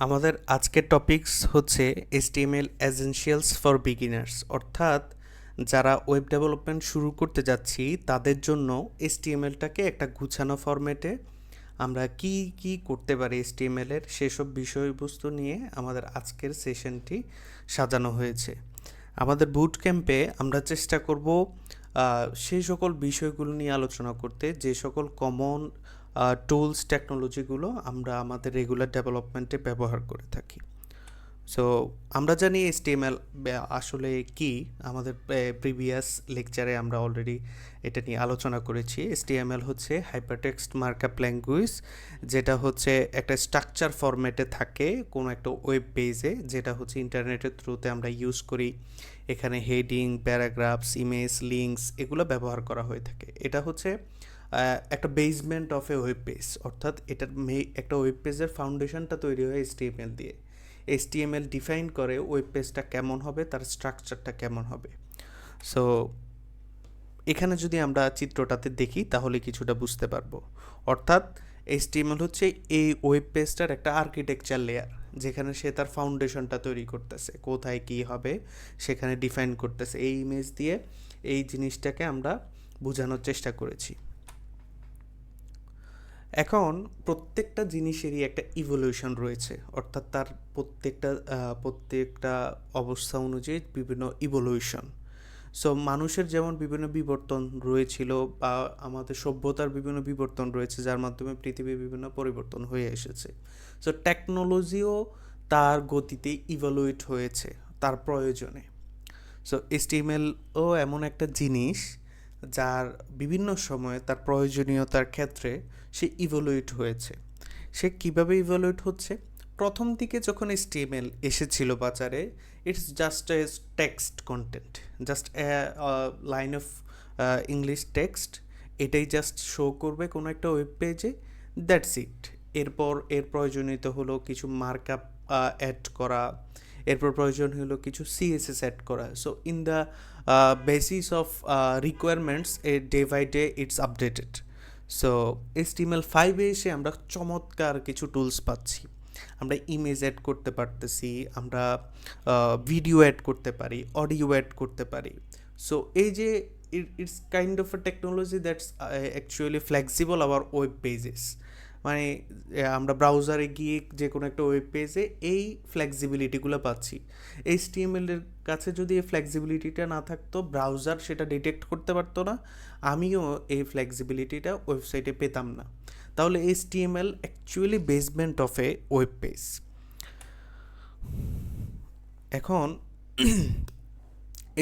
আমাদের আজকের টপিকস হচ্ছে HTML এসেনশিয়ালস ফর বিগিনার্স, অর্থাৎ যারা ওয়েব ডেভেলপমেন্ট শুরু করতে যাচ্ছি তাদের জন্য HTMLটাকে একটা গুছানো ফরম্যাটে আমরা কি কি করতে পারি HTML এর সেসব বিষয়বস্তু নিয়ে আমাদের আজকের সেশনটি সাজানো হয়েছে। আমাদের বুট ক্যাম্পে আমরা চেষ্টা করব সেই সকল বিষয়গুলো নিয়ে আলোচনা করতে, যে সকল কমন টুলস টেকনোলজিগুলো আমরা আমাদের রেগুলার ডেভেলপমেন্টে ব্যবহার করে থাকি। সো আমরা জানি HTML আসলে কি। আমাদের প্রিভিয়াস লেকচারে আমরা অলরেডি এটা নিয়ে আলোচনা করেছি। HTML হচ্ছে হাইপারটেক্সট মার্কআপ ল্যাঙ্গুয়েজ, যেটা হচ্ছে একটা স্ট্রাকচার ফরম্যাটে থাকে কোনো একটা ওয়েব পেজে, যেটা হচ্ছে ইন্টারনেটের থ্রুতে আমরা ইউজ করি। এখানে হেডিং, প্যারাগ্রাফস, ইমেজ, লিঙ্কস এগুলো ব্যবহার করা হয়ে থাকে। এটা হচ্ছে একটা basement of A web page, অর্থাৎ এটার একটা ওয়েব পেজের ফাউন্ডেশনটা তৈরি হয় HTML দিয়ে। HTML ডিফাইন করে ওয়েব পেজটা কেমন হবে, তার স্ট্রাকচারটা কেমন হবে। সো এখানে যদি আমরা চিত্রটাতে দেখি তাহলে কিছুটা বুঝতে পারবো। অর্থাৎ HTML হচ্ছে এই ওয়েব পেজটার একটা আর্কিটেকচার লেয়ার, যেখানে সে তার ফাউন্ডেশনটা তৈরি করতেছে, কোথায় কী হবে সেখানে ডিফাইন করতেছে। এই ইমেজ দিয়ে এই জিনিসটাকে আমরা বোঝানোর চেষ্টা করেছি। এখন প্রত্যেকটা জিনিসেরই একটা ইভলিউশন রয়েছে, অর্থাৎ তার প্রত্যেকটা অবস্থা অনুযায়ী বিভিন্ন ইভলিউশন। সো মানুষের যেমন বিভিন্ন বিবর্তন রয়েছিল, বা আমাদের সভ্যতার বিভিন্ন বিবর্তন রয়েছে, যার মাধ্যমে পৃথিবীর বিভিন্ন পরিবর্তন হয়ে এসেছে। সো টেকনোলজিও তার গতিতে ইভলিউট হয়েছে তার প্রয়োজনে। সো HTMLও এমন একটা জিনিস যার বিভিন্ন সময়ে তার প্রয়োজনীয়তার ক্ষেত্রে সে ইভলিউট হয়েছে। সে কীভাবে ইভলিউট হচ্ছে? প্রথম দিকে যখন HTML এসেছিল বাজারে, it's just a text content, just line of English text. এটাই জাস্ট শো করবে কোনো একটা ওয়েব পেজে, দ্যাটস ইট। এরপর এর প্রয়োজনীয়তা হলো কিছু মার্কআপ অ্যাড করা, এরপর প্রয়োজন হলো কিছু CSS অ্যাড করা। So in the basis of requirements a day by day it's updated. So HTML5 এসে আমরা চমৎকার কিছু টুলস পাচ্ছি। আমরা ইমেজ অ্যাড করতে পারতেছি, আমরা ভিডিও অ্যাড করতে পারি, অডিও অ্যাড করতে পারি। সো এই যে it's kind of a technology that's actually flexible our web pages. মানে আমরা ব্রাউজারে গিয়ে যে কোনো একটা ওয়েব পেজে এই ফ্লেক্সিবিলিটিগুলো পাচ্ছি। HTML এর কাছে যদি এই ফ্লেক্সিবিলিটিটা না থাকতো, ব্রাউজার সেটা ডিটেক্ট করতে পারতো না, আমিও এই ফ্লেক্সিবিলিটিটা ওয়েবসাইটে পেতাম না। তাহলে HTML actually basement of A web page. এখন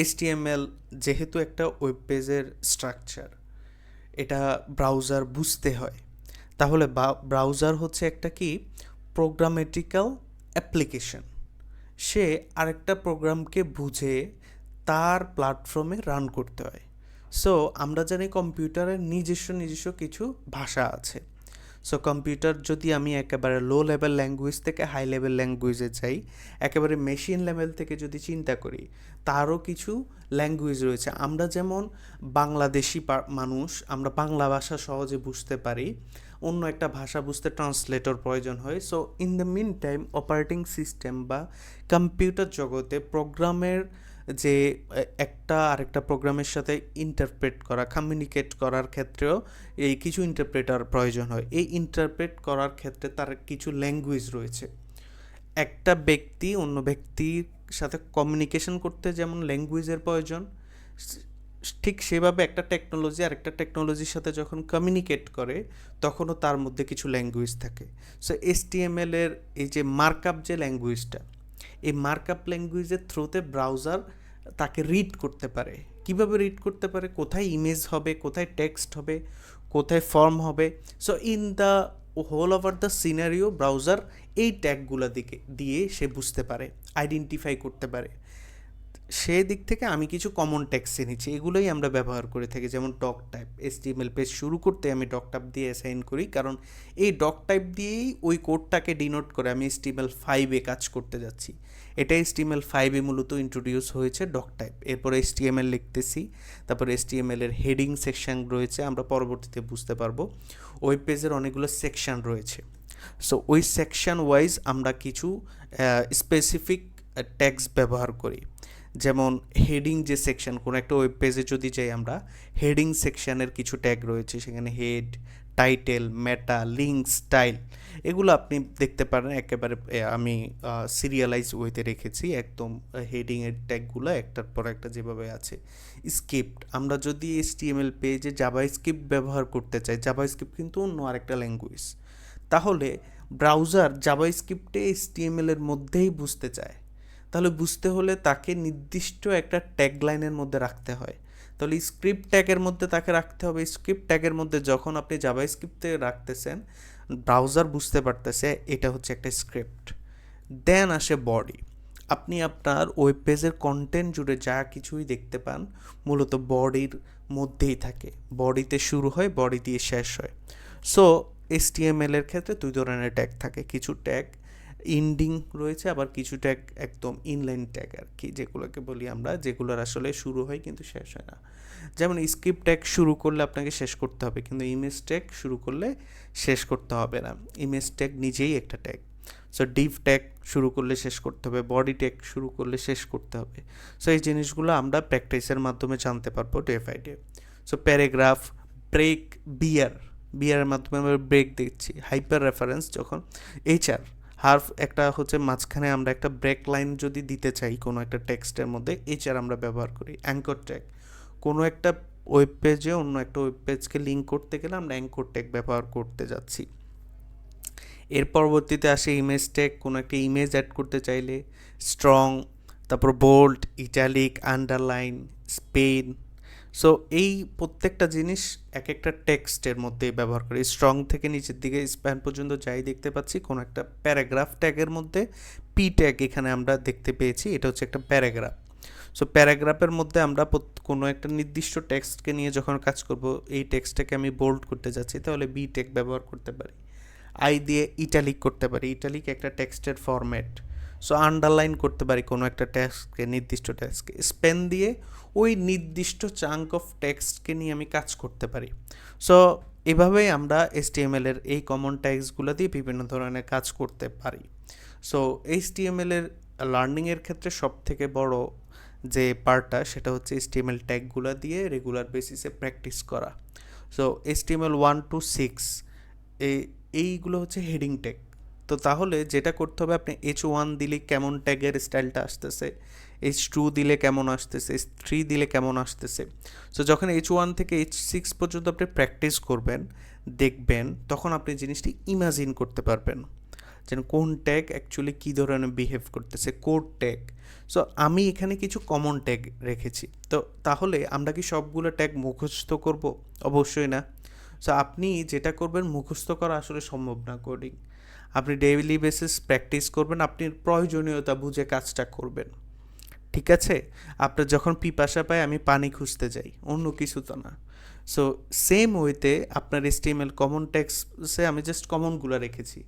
HTML যেহেতু একটা ওয়েব পেজের স্ট্রাকচার, এটা ব্রাউজার বুঝতে হয়। তাহলে ব্রাউজার হচ্ছে একটা কি প্রোগ্রামেটিক্যাল অ্যাপ্লিকেশন। সে আরেকটা প্রোগ্রামকে বুঝে তার প্ল্যাটফর্মে রান করতে হয়। সো আমরা জানি কম্পিউটারের নিজস্ব কিছু ভাষা আছে। সো কম্পিউটার যদি আমি একেবারে লো লেভেল ল্যাঙ্গুয়েজ থেকে হাই লেভেল ল্যাঙ্গুয়েজে যাই, একেবারে মেশিন লেভেল থেকে যদি চিন্তা করি, তারও কিছু ল্যাঙ্গুয়েজ রয়েছে। আমরা যেমন বাংলাদেশি মানুষ, আমরা বাংলা ভাষা সহজে বুঝতে পারি, অন্য একটা ভাষা বুঝতে ট্রান্সলেটর প্রয়োজন হয়। So in the meantime operating system বা কম্পিউটার জগতে প্রোগ্রামের যে একটা আরেকটা প্রোগ্রামের সাথে ইন্টারপ্রেট করা, কমিউনিকেট করার ক্ষেত্রেও এই কিছু ইন্টারপ্রেটার প্রয়োজন হয়। এই ইন্টারপ্রেট করার ক্ষেত্রে তার কিছু ল্যাঙ্গুয়েজ রয়েছে। একটা ব্যক্তি অন্য ব্যক্তির সাথে কমিউনিকেশন করতে যেমন ল্যাঙ্গুয়েজের প্রয়োজন, ঠিক সেভাবে একটা টেকনোলজি আর একটা টেকনোলজির সাথে যখন কমিউনিকেট করে, তখনও তার মধ্যে কিছু ল্যাঙ্গুয়েজ থাকে। সো HTML এর এই যে মার্কআপ যে ল্যাঙ্গুয়েজটা, এই মার্কআপ ল্যাঙ্গুয়েজের থ্রুতে ব্রাউজার তাকে রিড করতে পারে। কিভাবে রিড করতে পারে? কোথায় ইমেজ হবে, কোথায় টেক্সট হবে, কোথায় ফর্ম হবে। So in the whole over the scenario browser এই ট্যাগগুলো দিয়ে সে বুঝতে পারে, আইডেন্টিফাই করতে পারে। সেই দিক থেকে আমি কিছু কমন ট্যাগস এনেছি, এগুলোই আমরা ব্যবহার করে থাকি। যেমন ডক টাইপ, HTML পেজ শুরু করতে আমি ডক টাইপ দিয়ে অ্যাসাইন করি, কারণ এই ডক টাইপ দিয়েই ওই কোডটাকে ডিনোট করে আমি HTML5-এ কাজ করতে যাচ্ছি। এটা HTML5-এ মূলত ইন্ট্রোডিউস হয়েছে ডক টাইপ। এরপর HTML লিখতেছি, তারপর HTML এর হেডিং সেকশন রয়েছে, আমরা পরবর্তীতে বুঝতে পারবো। ওয়েব পেজের অনেকগুলো সেকশন রয়েছে। সো ওই সেকশন ওয়াইজ আমরা কিছু স্পেসিফিক ট্যাগস ব্যবহার করি। যেমন হেডিং যে সেকশন, কোনো একটা ওয়েব পেজে যদি যাই আমরা, হেডিং সেকশনের কিছু ট্যাগ রয়েছে, সেখানে হেড, টাইটেল, মেটা, লিঙ্ক, স্টাইল, এগুলো আপনি দেখতে পারেন একেবারে আমি সিরিয়ালাইজ ওয়েতে রেখেছি একদম। হেডিংয়ের ট্যাগগুলো একটার পর একটা যেভাবে আছে। স্ক্রিপ্ট, আমরা যদি HTML পেজে জাভা স্ক্রিপ্ট ব্যবহার করতে চাই, জাভা স্ক্রিপ্ট কিন্তু অন্য আরেকটা ল্যাঙ্গুয়েজ, তাহলে ব্রাউজার জাভা স্ক্রিপ্টে HTML এর মধ্যেই বুঝতে চায়, তাহলে বুঝতে হলে তাকে নির্দিষ্ট একটা ট্যাগ লাইনের মধ্যে রাখতে হয়। তাহলে স্ক্রিপ্ট ট্যাগের মধ্যে তাকে রাখতে হবে। স্ক্রিপ্ট ট্যাগের মধ্যে যখন আপনি জাভা স্ক্রিপ্টে রাখতেছেন, ব্রাউজার বুঝতে পারতেছে এটা হচ্ছে একটা স্ক্রিপ্ট। দেন আসে বডি। আপনি আপনার ওয়েব পেজের কন্টেন্ট জুড়ে যা কিছুই দেখতে পান মূলত বডির মধ্যেই থাকে, বডিতে শুরু হয়, বডি দিয়ে শেষ হয়। সো HTML এর ক্ষেত্রে দুই ধরনের ট্যাগ থাকে, কিছু ট্যাগ ইন্ডিং রয়েছে, আবার কিছু ট্যাগ একদম ইনলাইন ট্যাগ আর কি, যেগুলোকে বলি আমরা, যেগুলোর আসলে শুরু হয় কিন্তু শেষ হয় না। যেমন স্ক্রিপ্ট ট্যাগ শুরু করলে আপনাকে শেষ করতে হবে, কিন্তু ইমেজ ট্যাগ শুরু করলে শেষ করতে হবে না। ইমেজ ট্যাগ নিজেই একটা ট্যাগ। সো ডিভ ট্যাগ শুরু করলে শেষ করতে হবে, বডি ট্যাগ শুরু করলে শেষ করতে হবে। সো এই জিনিসগুলো আমরা প্র্যাকটিসের মাধ্যমে জানতে পারবো day by day. So paragraph, break, বিয়ারের মাধ্যমে আমরা ব্রেক দিচ্ছি। হাইপার রেফারেন্স, যখন এইচআর হার্ফ একটা হচ্ছে মাঝখানে আমরা একটা ব্রেক লাইন যদি দিতে চাই কোনো একটা টেক্সটের মধ্যে, এইচআর আমরা ব্যবহার করি। অ্যাঙ্কর ট্যাগ, কোনো একটা ওয়েব পেজে অন্য একটা ওয়েব পেজকে লিঙ্ক করতে গেলে আমরা অ্যাঙ্কর ট্যাগ ব্যবহার করতে যাচ্ছি। এর পরবর্তীতে আসে ইমেজ ট্যাগ, কোনো একটা ইমেজ অ্যাড করতে চাইলে স্ট্রং, তারপর bold, italic, underline, span. So এই প্রত্যেকটা জিনিস এক একটা টেক্সটের মধ্যে ব্যবহার করি। স্ট্রং থেকে নিচের দিকে স্প্যান পর্যন্ত যাই দেখতে পাচ্ছি, কোনো একটা প্যারাগ্রাফ ট্যাগের মধ্যে পি ট্যাগ এখানে আমরা দেখতে পেয়েছি, এটা হচ্ছে একটা প্যারাগ্রাফ। সো প্যারাগ্রাফের মধ্যে আমরা কোনো একটা নির্দিষ্ট টেক্সটকে নিয়ে যখন কাজ করব, এই টেক্সটটাকে আমি বোল্ড করতে যাচ্ছি, তাহলে বি ট্যাগ ব্যবহার করতে পারি। আই দিয়ে ইটালিক করতে পারি, ইটালিক একটা টেক্সটের ফরম্যাট। সো আন্ডারলাইন করতে পারি কোনো একটা টেক্সটকে, নির্দিষ্ট টেক্সটকে। স্পেন দিয়ে ওই নির্দিষ্ট চাঙ্ক অফ টেক্সটকে নিয়ে আমি কাজ করতে পারি। সো এভাবেই আমরা HTML এর এই কমন ট্যাগসগুলো দিয়ে বিভিন্ন ধরনের কাজ করতে পারি। সো HTML এর লার্নিংয়ের ক্ষেত্রে সব থেকে বড় যে পার্টটা, সেটা হচ্ছে HTML ট্যাগগুলো দিয়ে রেগুলার বেসিসে প্র্যাকটিস করা। সো HTML 1 to 6 এইগুলো হচ্ছে হেডিং ট্যাগ। তো তাহলে যেটা করতে হবে, আপনি H1 দিলে কেমন ট্যাগের স্টাইলটা আসতেছে, H2 দিলে কেমন আসতেছে, H3 দিলে কেমন আসতেছে। সো যখন H1 থেকে H6 পর্যন্ত আপনি প্র্যাকটিস করবেন, দেখবেন, তখন আপনি জিনিসটি ইমাজিন করতে পারবেন যেন কোন ট্যাগ অ্যাকচুয়ালি কী ধরনের বিহেভ করতেছে, কোড ট্যাগ। সো আমি এখানে কিছু কমন ট্যাগ রেখেছি। তো তাহলে আমরা কি সবগুলো ট্যাগ মুখস্থ করব? অবশ্যই না। সো আপনি যেটা করবেন, মুখস্থ করা আসলে সম্ভব না কোডিং। আপনি ডেইলি বেসিস প্র্যাকটিস করবেন, আপনি প্রয়োজনীয়তা বুঝে কাজটা করবেন। ঠিক আছে? আপনার যখন পিপাসা পায় আমি পানি খুঁজতে যাই, অন্য কিছু তো না। সো সেম ওয়েতে আপনার HTML কমন ট্যাক্সে আমি জাস্ট কমনগুলো রেখেছি।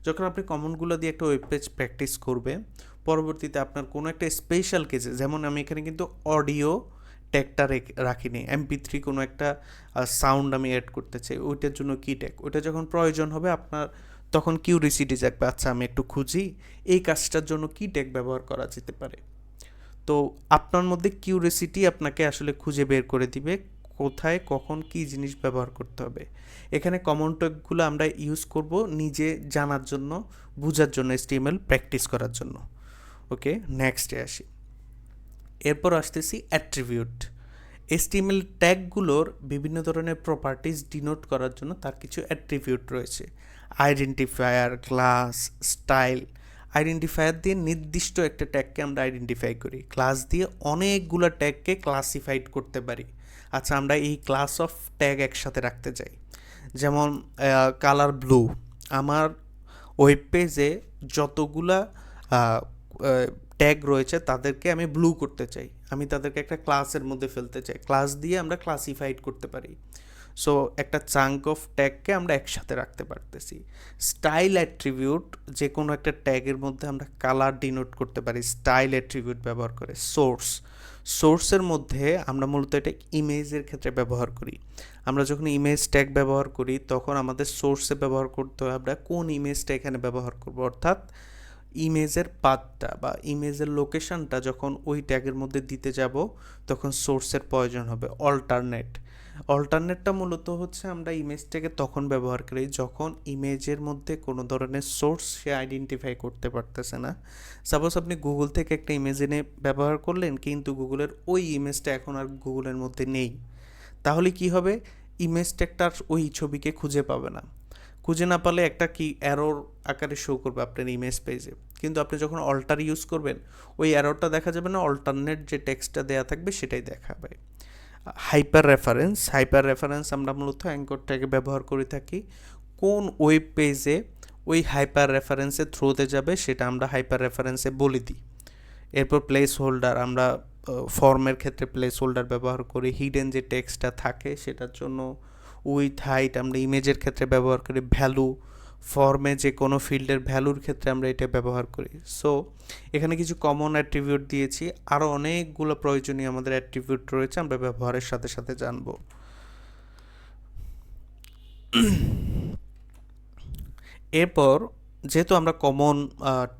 যখন আপনি কমনগুলো দিয়ে একটা ওয়েব পেজ প্র্যাকটিস করবেন, পরবর্তীতে আপনার কোনো একটা স্পেশাল কেসে, যেমন আমি এখানে কিন্তু অডিও ট্যাগটা রাখিনি, MP3 কোনো একটা সাউন্ড আমি অ্যাড করতে চাই, ওইটার জন্য কি ট্যাগ, ওইটা যখন প্রয়োজন হবে আপনার, তখন কিউরিসিটি জাগবে, আচ্ছা আমি একটু খুঁজি এই কাজটার জন্য কি ট্যাগ ব্যবহার করা যেতে পারে। তো আপনার মধ্যে কিউরিসিটি আপনাকে আসলে খুঁজে বের করে দিবে কোথায় কখন কি জিনিস ব্যবহার করতে হবে। এখানে কমন ট্যাগগুলো আমরা ইউজ করব নিজে জানার জন্য, বোঝার জন্য, HTML প্র্যাকটিস করার জন্য। ওকে, নেক্সটে আসি। এরপর আসতেছি অ্যাট্রিবিউট। HTML ট্যাগগুলোর বিভিন্ন ধরনের প্রপার্টিজ ডিনোট করার জন্য তার কিছু অ্যাট্রিবিউট রয়েছে। Identifier, class, style. আইডেন্টিফায়ার দিয়ে নির্দিষ্ট একটা ট্যাগকে আমরা আইডেন্টিফাই করি, ক্লাস দিয়ে অনেকগুলো ট্যাগকে ক্লাসিফাইড করতে পারি। আচ্ছা, আমরা এই ক্লাস অফ ট্যাগ একসাথে রাখতে চাই, যেমন কালার ব্লু। আমার ওয়েব পেজে যতগুলা ট্যাগ রয়েছে তাদেরকে আমি ব্লু করতে চাই, আমি তাদেরকে একটা ক্লাসের মধ্যে ফেলতে চাই, ক্লাস দিয়ে আমরা ক্লাসিফাইড করতে পারি। সো একটা চাঙ্ক অফ ট্যাগকে আমরা একসাথে রাখতে পারতেছি। স্টাইল অ্যাট্রিবিউট, যে কোনো একটা ট্যাগের মধ্যে আমরা কালার ডিনোট করতে পারি স্টাইল অ্যাট্রিবিউট ব্যবহার করে। সোর্সের মধ্যে আমরা মূলত এটা ইমেজের ক্ষেত্রে ব্যবহার করি। আমরা যখন ইমেজ ট্যাগ ব্যবহার করি তখন আমাদের সোর্সে ব্যবহার করতে হবে আমরা কোন ইমেজটা এখানে ব্যবহার করব, অর্থাৎ ইমেজের পাথটা বা ইমেজের লোকেশনটা যখন ওই ট্যাগের মধ্যে দিতে যাব তখন সোর্সের প্রয়োজন হবে। অল্টারনেটটা মূলত হচ্ছে আমরা ইমেজটাকে তখন ব্যবহার করি যখন ইমেজের মধ্যে কোনো ধরনের সোর্স সে আইডেন্টিফাই করতে পারতেছে না। সাপোজ আপনি গুগল থেকে একটা ইমেজ এনে ব্যবহার করলেন, কিন্তু গুগলের ওই ইমেজটা এখন আর গুগলের মধ্যে নেই, তাহলে কি হবে? ইমেজ ট্যাগটার ওই ছবিকে খুঁজে পাবে না। খুঁজে না পালে একটা কি এরর আকারে শো করবে আপনার ইমেজ পেজে। কিন্তু আপনি যখন অল্টার ইউজ করবেন ওই এররটা দেখা যাবে না, অল্টারনেট যে টেক্সটটা দেওয়া থাকবে সেটাই দেখাবে। হাইপার রেফারেন্স আমরা মূলত অ্যাঙ্কর ট্যাগে ব্যবহার করে থাকি। কোন ওয়েব পেজে ওই হাইপার রেফারেন্সের থ্রুতে যাবে সেটা আমরা হাইপার রেফারেন্সে বলে দিই। এরপর প্লেস হোল্ডার, আমরা ফর্মের ক্ষেত্রে প্লেস হোল্ডার ব্যবহার করি। হিডেন যে টেক্সটটা থাকে সেটার জন্য উইথ হাইট আমরা ইমেজের ক্ষেত্রে ব্যবহার করি। ভ্যালু, ফর্মে যে কোনো ফিল্ডের ভ্যালুর ক্ষেত্রে আমরা এটা ব্যবহার করি। সো এখানে কিছু কমন অ্যাট্রিবিউট দিয়েছি, আরও অনেকগুলো প্রয়োজনীয় আমাদের অ্যাট্রিবিউট রয়েছে, আমরা ব্যবহারের সাথে সাথে জানব। এরপর যেহেতু আমরা কমন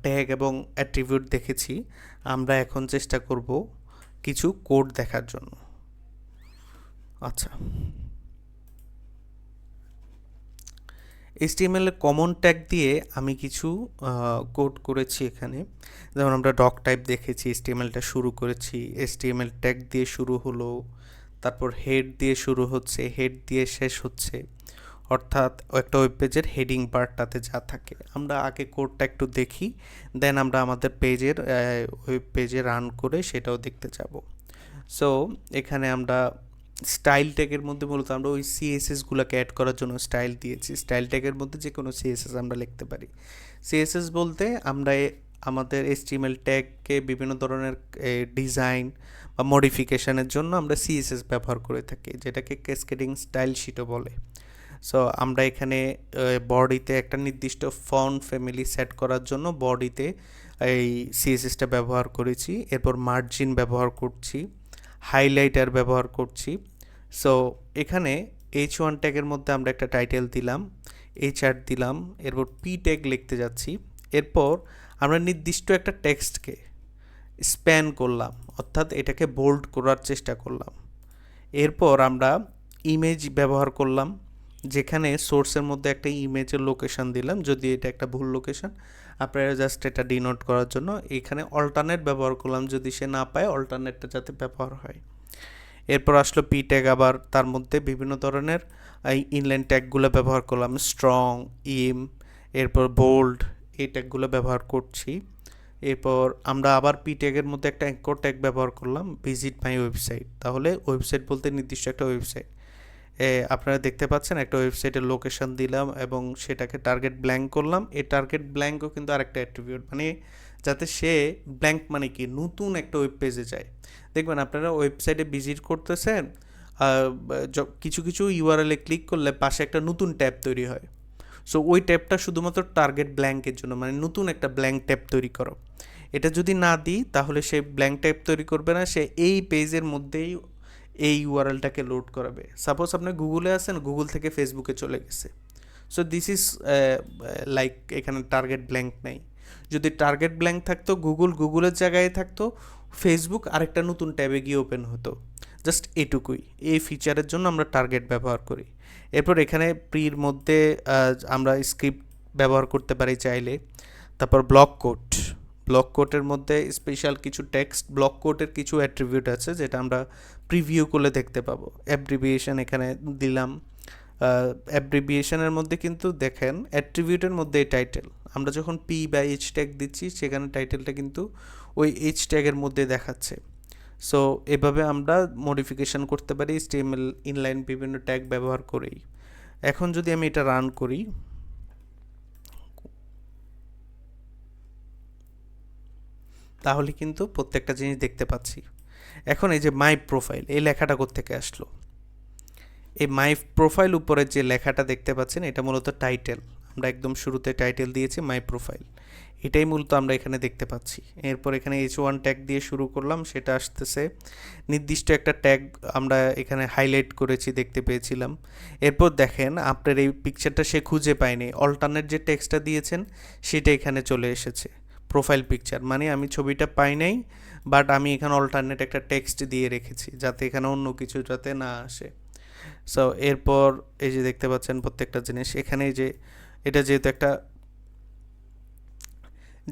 ট্যাগ এবং অ্যাট্রিবিউট দেখেছি, আমরা এখন চেষ্টা করব কিছু কোড দেখার জন্য। আচ্ছা, HTML এর কমন ট্যাগ দিয়ে আমি কিছু কোড করেছি এখানে। যেমন আমরা ডক টাইপ দেখেছি, HTML-টা শুরু করেছি, HTML ট্যাগ দিয়ে শুরু হলো, তারপর হেড দিয়ে শুরু হচ্ছে, হেড দিয়ে শেষ হচ্ছে, অর্থাৎ একটা ওয়েব পেজের হেডিং পার্টটাতে যা থাকে। আমরা আগে কোডটা একটু দেখি, দেন আমরা আমাদের পেজের ওয়েব পেজে রান করে সেটাও দেখতে যাব। সো এখানে আমরা স্টাইল ট্যাগের মধ্যে মূলত আমরা ওই সিএসএসগুলোকে অ্যাড করার জন্য স্টাইল দিয়েছি। স্টাইল ট্যাগের মধ্যে যে কোনো সিএসএস আমরা লিখতে পারি। সিএসএস বলতে আমরা আমাদের HTML ট্যাগকে বিভিন্ন ধরনের ডিজাইন বা মডিফিকেশানের জন্য আমরা সিএসএস ব্যবহার করে থাকি, যেটাকে ক্যাসকেডিং স্টাইল শিটও বলে। সো আমরা এখানে বডিতে একটা নির্দিষ্ট ফন্ট ফ্যামিলি সেট করার জন্য বডিতে এই সিএসএসটা ব্যবহার করেছি। এরপর মার্জিন ব্যবহার করছি, হাইলাইটার ব্যবহার করছি। সো এখানে H1 ট্যাগের মধ্যে আমরা একটা টাইটেল দিলাম, HR দিলাম, এরপর P ট্যাগ লিখতে যাচ্ছি। এরপর আমরা নির্দিষ্ট একটা টেক্সটকে স্প্যান করলাম, অর্থাৎ এটাকে বোল্ড করার চেষ্টা করলাম। এরপর আমরা ইমেজ ব্যবহার করলাম, যেখানে সোর্সের মধ্যে একটা ইমেজের লোকেশন দিলাম, যদি এটা একটা ভুল লোকেশন আপনারা জাস্ট এটা ডিনোট করার জন্য। এখানে অল্টারনেট ব্যবহার করলাম, যদি সে না পায় অল্টারনেটটা যাতে ব্যবহার হয়। এরপর আসলো পি ট্যাগ, আবার তার মধ্যে বিভিন্ন ধরনের ইনলাইন ট্যাগগুলো ব্যবহার করলাম, স্ট্রং, এরপর বোল্ড, এই ট্যাগগুলো ব্যবহার করছি। এরপর আমরা আবার পি ট্যাগের মধ্যে একটা অ্যাঙ্কর ট্যাগ ব্যবহার করলাম, ভিজিট মাই ওয়েবসাইট। তাহলে ওয়েবসাইট বলতে নির্দিষ্ট একটা ওয়েবসাইট, আপনারা দেখতে পাচ্ছেন একটা ওয়েবসাইটের লোকেশন দিলাম এবং সেটাকে টার্গেট ব্ল্যাঙ্ক করলাম। এই টার্গেট ব্ল্যাঙ্কও কিন্তু আরেকটা অ্যাট্রিবিউট, মানে যাতে সে ব্ল্যাঙ্ক মানে কি নতুন একটা ওয়েব পেজে যায়। দেখবেন আপনারা ওয়েবসাইটে ভিজিট করতেছেন, কিছু কিছু ইউআরএলে ক্লিক করলে পাশে একটা নতুন ট্যাব তৈরি হয়। সো ওই ট্যাবটা শুধুমাত্র টার্গেট ব্ল্যাঙ্কের জন্য, মানে নতুন একটা ব্ল্যাঙ্ক ট্যাব তৈরি করো। এটা যদি না দিই তাহলে সে ব্ল্যাঙ্ক ট্যাব তৈরি করবে না, সে এই পেজের মধ্যেই এই ইউআরএলটাকে লোড করাবে। সাপোজ আপনি গুগলে আছেন, গুগল থেকে ফেসবুকে চলে গেছে। সো দিস ইজ লাইক এখানে টার্গেট ব্ল্যাঙ্ক নেই। যদি টার্গেট ব্ল্যাঙ্ক থাকতো, গুগলের জায়গায় থাকতো, ফেসবুক আরেকটা নতুন ট্যাবে গিয়ে ওপেন হতো। জাস্ট এটুকুই, এই ফিচারের জন্য আমরা টার্গেট ব্যবহার করি। এরপর এখানে প্রির মধ্যে আমরা স্ক্রিপ্ট ব্যবহার করতে পারি চাইলে। তারপর ব্লক কোটের মধ্যে স্পেশাল কিছু টেক্সট, ব্লক কোটের কিছু অ্যাট্রিবিউট আছে যেটা আমরা প্রিভিউ করলে দেখতে পাবো। অ্যাব্রিভিয়েশন এখানে দিলাম। অ্যাব্রিভিয়েশনের মধ্যে কিন্তু দেখেন অ্যাট্রিবিউটের মধ্যে এই টাইটেল, আমরা যখন পি বা এইচ ট্যাগ দিচ্ছি সেখানে টাইটেলটা কিন্তু ওই এইচ ট্যাগের মধ্যে দেখাচ্ছে। সো এভাবে আমরা মডিফিকেশান করতে পারি HTML ইনলাইন বিভিন্ন ট্যাগ ব্যবহার করেই। এখন যদি আমি এটা রান করি, তাহলে কিন্তু প্রত্যেকটা জিনিস দেখতে পাচ্ছি। এখন এই যে মাই প্রোফাইল, এই লেখাটা কোত্থেকে আসলো? এই মাই প্রোফাইল উপরে যে লেখাটা দেখতে পাচ্ছেন এটা মূলত টাইটেল। আমরা একদম শুরুতে টাইটেল দিয়েছি মাই প্রোফাইল, এটাই মূলত আমরা এখানে দেখতে পাচ্ছি। এরপর এখানে H1 ট্যাগ দিয়ে শুরু করলাম, সেটা আসতেছে নির্দিষ্ট একটা ট্যাগ আমরা এখানে হাইলাইট করেছি, দেখতে পেয়েছিলাম। এরপর দেখেন আপনার এই পিকচারটা সে খুঁজে পায়নি, অল্টারনেট যে টেক্সটটা দিয়েছেন সেটা এখানে চলে এসেছে প্রোফাইল পিকচার, মানে আমি ছবিটা পাই নাই, বাট আমি এখানে অল্টারনেট একটা টেক্সট দিয়ে রেখেছি যাতে এখানে অন্য কিছু যাতে না আসে। সো এরপর এই যে দেখতে পাচ্ছেন প্রত্যেকটা জিনিস এখানে, যে এটা যেহেতু একটা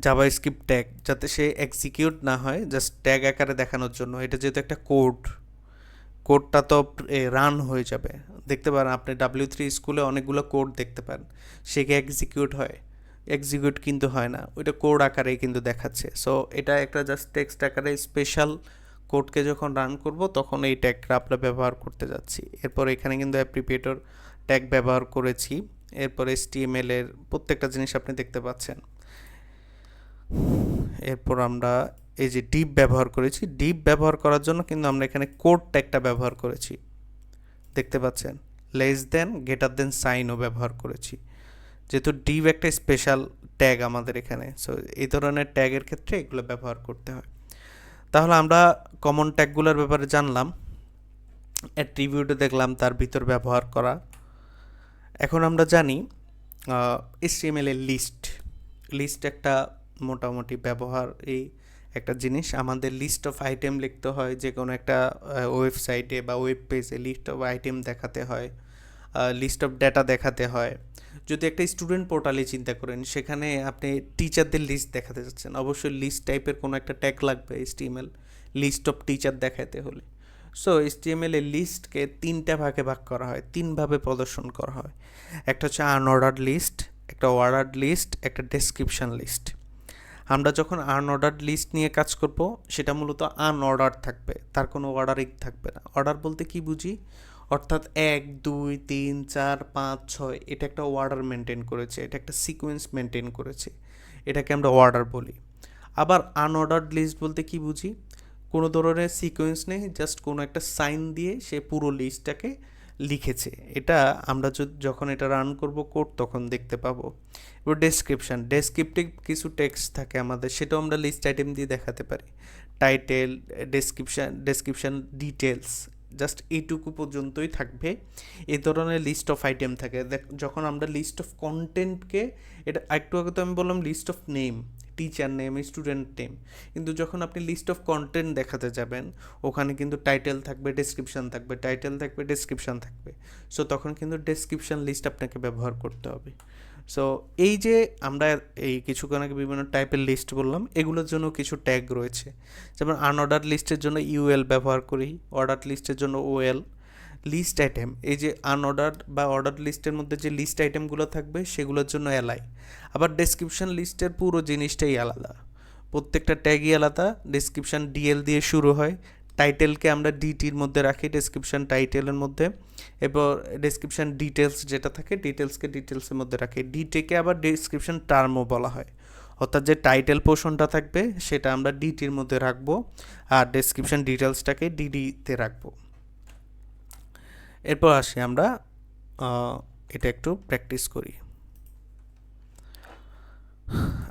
জাভাস্ক্রিপ্ট ট্যাগ, যাতে সে এক্সিকিউট না হয়, জাস্ট ট্যাগ আকারে দেখানোর জন্য। এটা যেহেতু একটা কোড, কোডটা তো রান হয়ে যাবে। দেখতে পারেন আপনি W3 স্কুলে অনেকগুলো কোড দেখতে পান, সেকে এক্সিকিউট হয়, এক্সিকিউট কিন্তু হয় না, ওইটা কোড আকারেই কিন্তু দেখাচ্ছে। সো এটা একটা জাস্ট টেক্সট আকারে স্পেশাল কোডকে যখন রান করব তখন এই ট্যাগটা আমরা ব্যবহার করতে যাচ্ছি। এরপর এখানে কিন্তু অ্যাপ্রিপিয়েটর ট্যাগ ব্যবহার করেছি। এরপর HTML এর প্রত্যেকটা জিনিস আপনি দেখতে পাচ্ছেন। এরপর আমরা এই যে ডিপ ব্যবহার করেছি, ডিপ ব্যবহার করার জন্য কিন্তু আমরা এখানে কোড ট্যাগটা ব্যবহার করেছি, দেখতে পাচ্ছেন। লেস দেন, গ্রেটার দেন সাইনও ব্যবহার করেছি, যেহেতু ডিপ একটা স্পেশাল ট্যাগ আমাদের এখানে। সো এই ধরনের ট্যাগের ক্ষেত্রে এগুলো ব্যবহার করতে হয়। তাহলে আমরা কমন ট্যাগগুলোর ব্যাপারে জানলাম, অ্যাট্রিবিউটে দেখলাম তার ভিতর ব্যবহার করা। এখন আমরা জানি HTML এর লিস্ট, লিস্ট একটা মোটামুটি ব্যবহার এই একটা জিনিস। আমাদের লিস্ট অফ আইটেম লিখতে হয় যে কোনো একটা ওয়েবসাইটে বা ওয়েব পেজে, লিস্ট অফ আইটেম দেখাতে হয়, লিস্ট অফ ডেটা দেখাতে হয়। যদি একটা স্টুডেন্ট পোর্টালে চিন্তা করেন, সেখানে আপনি টিচারদের লিস্ট দেখাতে চাচ্ছেন, অবশ্যই লিস্ট টাইপের কোনো একটা ট্যাগ লাগবে HTML লিস্ট অফ টিচার দেখাতে হলে। সো HTML এর লিস্টকে তিনটা ভাগে ভাগ করা হয়, তিনভাবে প্রদর্শন করা হয়। একটা হচ্ছে আনঅর্ডার্ড লিস্ট, একটা অর্ডার্ড লিস্ট, একটা ডেসক্রিপশন লিস্ট। আমরা যখন আনঅর্ডার্ড লিস্ট নিয়ে কাজ করব, সেটা মূলত আনঅর্ডার থাকবে, তার কোনো অর্ডারিং থাকবে না। অর্ডার বলতে কি বুঝি, অর্থাৎ 1 2 3 4 5 6 এটা একটা অর্ডার মেনটেন করেছে, এটা একটা সিকোয়েন্স মেনটেন করেছে, এটাকে আমরা অর্ডার বলি। আবার আনঅর্ডার্ড লিস্ট বলতে কি বুঝি, কোনো ধরনের সিকোয়েন্স নেই, জাস্ট কোনো একটা সাইন দিয়ে সে পুরো লিস্টটাকে লিখেছে। এটা আমরা যখন এটা রান করব কোড, তখন দেখতে পাবো। এবার ডেসক্রিপশান, ডেসক্রিপটিভ কিছু টেক্সট থাকে আমাদের, সেটাও আমরা লিস্ট আইটেম দিয়ে দেখাতে পারি। টাইটেল, ডেসক্রিপশান, ডিটেলস, জাস্ট এইটুকু পর্যন্তই থাকবে। এই ধরনের লিস্ট অফ আইটেম থাকে। যখন আমরা লিস্ট অফ কন্টেন্টকে, এটা একটু আগে তো আমি বললাম list of name, teacher name, student name, কিন্তু যখন আপনি লিস্ট অফ কন্টেন্ট দেখাতে যাবেন, ওখানে কিন্তু টাইটেল থাকবে, ডেসক্রিপশান থাকবে, টাইটেল থাকবে, ডেসক্রিপশান থাকবে। সো তখন কিন্তু ডেসক্রিপশান লিস্ট আপনাকে ব্যবহার করতে হবে। সো এই যে আমরা এই কিছুক্ষণ আগে বিভিন্ন টাইপের লিস্ট বললাম, এগুলোর জন্য কিছু ট্যাগ রয়েছে। যেমন আনঅর্ডার লিস্টের জন্য UL ব্যবহার করি, অর্ডার লিস্টের জন্য OL। লিস্ট আইটেম, এই যে আনঅর্ডার বা অর্ডার লিস্টের মধ্যে যে লিস্ট আইটেমগুলো থাকবে সেগুলোর জন্য LI। আবার ডেসক্রিপশন লিস্টের পুরো জিনিসটাই আলাদা, প্রত্যেকটা ট্যাগই আলাদা। ডেসক্রিপশন DL দিয়ে শুরু হয়, টাইটেলকে আমরা DTর মধ্যে রাখি, ডেসক্রিপশন টাইটেলের মধ্যে। এরপর ডেসক্রিপশন ডিটেলস যেটা থাকে, ডিটেলসকে ডিটেলসের মধ্যে রাখি। ডিটেকে আবার ডেসক্রিপশন টার্মও বলা হয়, অর্থাৎ যে টাইটেল পোর্শনটা থাকবে সেটা আমরা DTর মধ্যে রাখবো, আর ডেসক্রিপশন ডিটেলসটাকে DDতে রাখবো। এরপর আসি আমরা এটা একটু প্র্যাকটিস করি।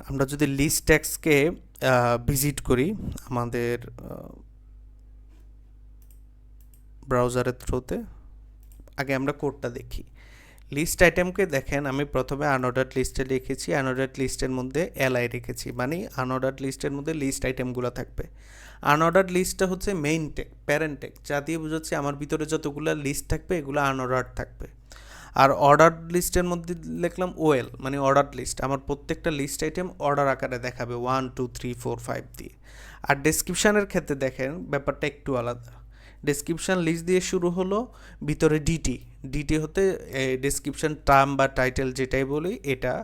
আমরা যদি লিস্ট ট্যাগসকে ভিজিট করি আমাদের ব্রাউজারের থ্রুতে, আগে আমরা কোডটা দেখি। লিস্ট আইটেমকে দেখেন, আমি প্রথমে আনঅর্ডার্ড লিস্টে লিখেছি, আনঅর্ডার্ড লিস্টের মধ্যে LI রেখেছি, মানে আনঅর্ডার্ড লিস্টের মধ্যে লিস্ট আইটেমগুলো থাকবে। আনঅর্ডার্ড লিস্টটা হচ্ছে মেইন ট্যাগ, প্যারেন্ট ট্যাগ, যা দিয়ে বোঝাচ্ছে আমার ভিতরে যতগুলো লিস্ট থাকবে এগুলো আনঅর্ডার্ড থাকবে। আর অর্ডার লিস্টের মধ্যে লিখলাম OL, মানে অর্ডার লিস্ট, আমার প্রত্যেকটা লিস্ট আইটেম অর্ডার আকারে দেখাবে 1 2 3 4 5 দিয়ে। আর ডেসক্রিপশানের ক্ষেত্রে দেখেন ব্যাপারটা একটু আলাদা। ডেসক্রিপশান লিস্ট দিয়ে শুরু হলো, ভিতরে ডিটি হতে ডেসক্রিপশান টার্ম বা টাইটেল যেটাই বলি এটা।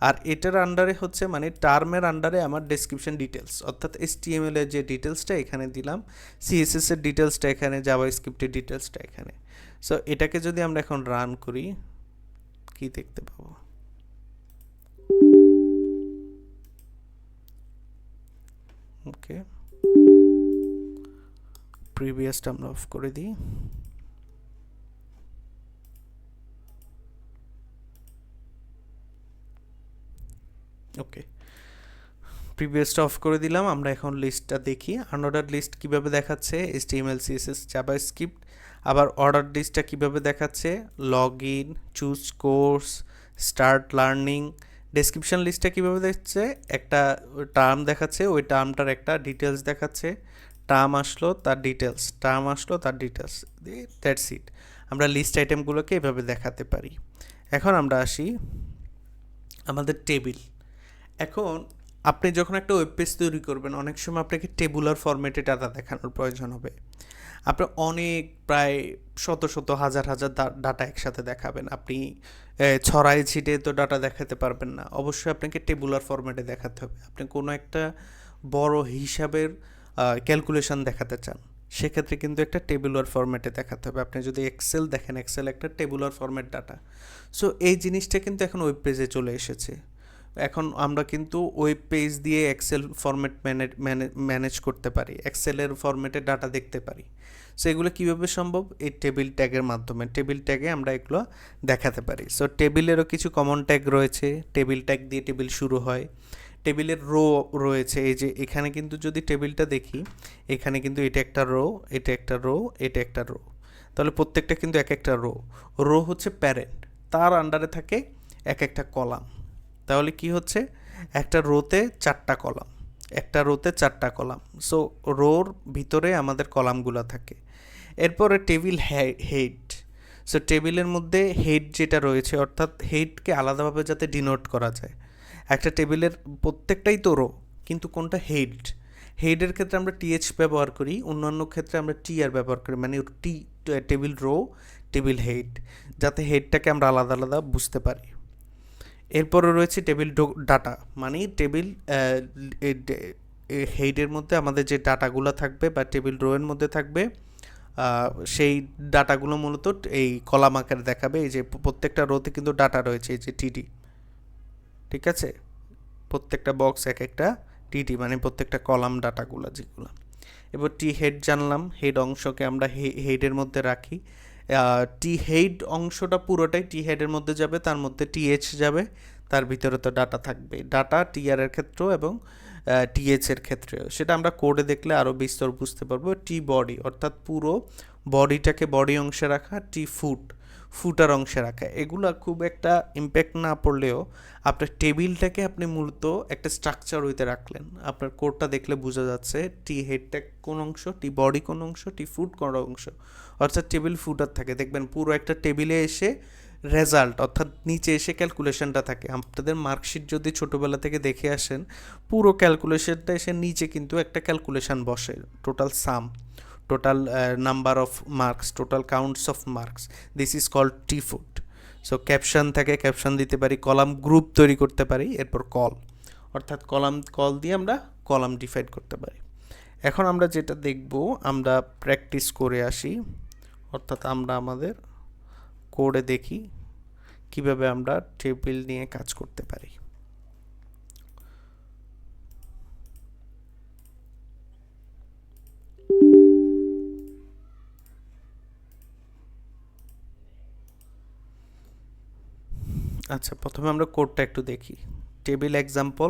আর এটার আন্ডারে হচ্ছে, মানে টার্মের আন্ডারে আমার ডেসক্রিপশন ডিটেলস, অর্থাৎ HTML এর যে ডিটেলসটা এখানে দিলাম, CSS এর ডিটেলসটা এখানে, জাভাস্ক্রিপ্টের ডিটেলসটা এখানে। সো এটাকে যদি আমরা এখন রান করি, কি দেখতে পাবো, ওকে, প্রিভিয়াসটা আমরা অফ করে দিই। ওকে, প্রিভিয়াসটা অফ করে দিলাম। আমরা এখন লিস্টটা দেখি। আনঅর্ডার লিস্ট কিভাবে দেখাচ্ছে, HTML CSS জাভাস্ক্রিপ্ট। আবার অর্ডার লিস্টটা কিভাবে দেখাচ্ছে, log in, choose course, start learning. Description লিস্টটা কীভাবে দেখছে, একটা টার্ম দেখাচ্ছে, ওই টার্মটার একটা ডিটেলস দেখাচ্ছে। টার্ম আসলো তার ডিটেলস, টার্ম আসলো তার ডিটেলস, দ্যাটস ইট। আমরা লিস্ট আইটেমগুলোকে এভাবে দেখাতে পারি। এখন আমরা আসি আমাদের টেবিল। এখন আপনি যখন একটা ওয়েব পেজ তৈরি করবেন, অনেক সময় আপনাকে টেবুলার ফরম্যাটে ডাটা দেখানোর প্রয়োজন হবে। আপনি অনেক প্রায় শত শত হাজার হাজার ডাটা একসাথে দেখাবেন, আপনি ছড়াই ছিটে তো ডাটা দেখাতে পারবেন না। অবশ্যই আপনাকে টেবুলার ফরম্যাটে দেখাতে হবে। আপনি কোনো একটা বড় হিসাবের ক্যালকুলেশন দেখাতে চান, সেক্ষেত্রে কিন্তু একটা টেবুলার ফরম্যাটে দেখাতে হবে। আপনি যদি এক্সেল দেখেন, এক্সেল একটা টেবুলার ফরম্যাট ডাটা। সো এই জিনিসটা কিন্তু এখন ওয়েব পেজে চলে এসেছে। এখন আমরা কিন্তু ওয়েব পেজ দিয়ে এক্সেল ফরম্যাট ম্যানেজ করতে পারি, এক্সেলের ফরম্যাটে ডাটা দেখতে পারি। সো এগুলো কীভাবে সম্ভব, এই টেবিল ট্যাগের মাধ্যমে। টেবিল ট্যাগে আমরা এগুলো দেখাতে পারি। সো টেবিলেরও কিছু কমন ট্যাগ রয়েছে, টেবিল ট্যাগ দিয়ে টেবিল শুরু হয়। টেবিলের রো রয়েছে, এই যে এখানে কিন্তু যদি টেবিলটা দেখি, এখানে কিন্তু এটা একটা রো, এটা একটা রো, এটা একটা রো। তাহলে প্রত্যেকটা কিন্তু এক একটা রো। রো হচ্ছে প্যারেন্ট, তার আন্ডারে থাকে এক একটা কলাম। তাহলে কি হচ্ছে, একটা রোতে 4টা কলাম, একটা রোতে 4টা কলাম। সো রোর ভিতরে আমাদের কলামগুলো থাকে। এরপরে টেবিল হেড। সো টেবিলের মধ্যে হেড যেটা রয়েছে, অর্থাৎ হেডকে আলাদাভাবে যাতে ডিনোট করা যায়। একটা টেবিলের প্রত্যেকটাই তো রো, কিন্তু কোনটা হেড। হেডের ক্ষেত্রে আমরা টিএইচ ব্যবহার করি, অন্যান্য ক্ষেত্রে আমরা টিআর ব্যবহার করি, মানে টেবিল রো, টেবিল হেড, যাতে হেডটাকে আমরা আলাদা আলাদা বুঝতে পারি। এরপরে রয়েছে টেবিল ডাটা, মানে টেবিল হেডের মধ্যে আমাদের যে ডাটাগুলো থাকবে বা টেবিল রোয়ের মধ্যে থাকবে, সেই ডাটাগুলো মূলত এই কলাম আকারে দেখাবে। এই যে প্রত্যেকটা রোতে কিন্তু ডাটা রয়েছে, এই যে টিডি, ঠিক আছে, প্রত্যেকটা বক্স এক একটা টিডি, মানে প্রত্যেকটা কলাম ডাটাগুলো যেগুলো। এবার টি হেড জানলাম, হেড অংশকে আমরা হেডের মধ্যে রাখি। টি হেড অংশটা পুরোটাই টি হেডের মধ্যে যাবে, তার মধ্যে টিএইচ যাবে, তার ভিতরে তো ডাটা থাকবে। ডাটা টিআর এর ক্ষেত্রেও এবং টিএইচ এর ক্ষেত্রেও, সেটা আমরা কোডে দেখলে আরও বিস্তর বুঝতে পারবো। টি বডি, অর্থাৎ পুরো বডিটাকে বডি অংশে রাখা। টি ফুটার অংশে রাখা। এগুলো খুব একটা ইম্প্যাক্ট না পড়লেও আপনার টেবিলটাকে আপনি মূলত একটা স্ট্রাকচার হইতে রাখলেন। আপনার কোডটা দেখলে বোঝা যাচ্ছে টি হেডটা কোন অংশ, টি বডি কোন অংশ, টি ফুট কোন অংশ, অর্থাৎ টেবিল ফুটার থাকে। দেখবেন পুরো একটা টেবিলে এসে রেজাল্ট, অর্থাৎ নিচে এসে ক্যালকুলেশনটা থাকে। আপনাদের মার্কশিট যদি ছোটোবেলা থেকে দেখে আসেন, পুরো ক্যালকুলেশনটা এসে নিচে কিন্তু একটা ক্যালকুলেশন বসে, total sum, total number of marks, total counts of marks, this is called T foot. So caption থাকে, ক্যাপশন দিতে পারি, কলাম গ্রুপ তৈরি করতে পারি, এরপর কল, অর্থাৎ কল দিয়ে আমরা কলাম ডিফাইন করতে পারি। এখন আমরা যেটা দেখব, আমরা প্র্যাকটিস করে আসি, অর্থাৎ আমরা আমাদের কোডে দেখি কিভাবে আমরা টেবিল নিয়ে কাজ করতে পারি। আচ্ছা, প্রথমে আমরা কোডটা একটু দেখি। টেবিল এক্সাম্পল,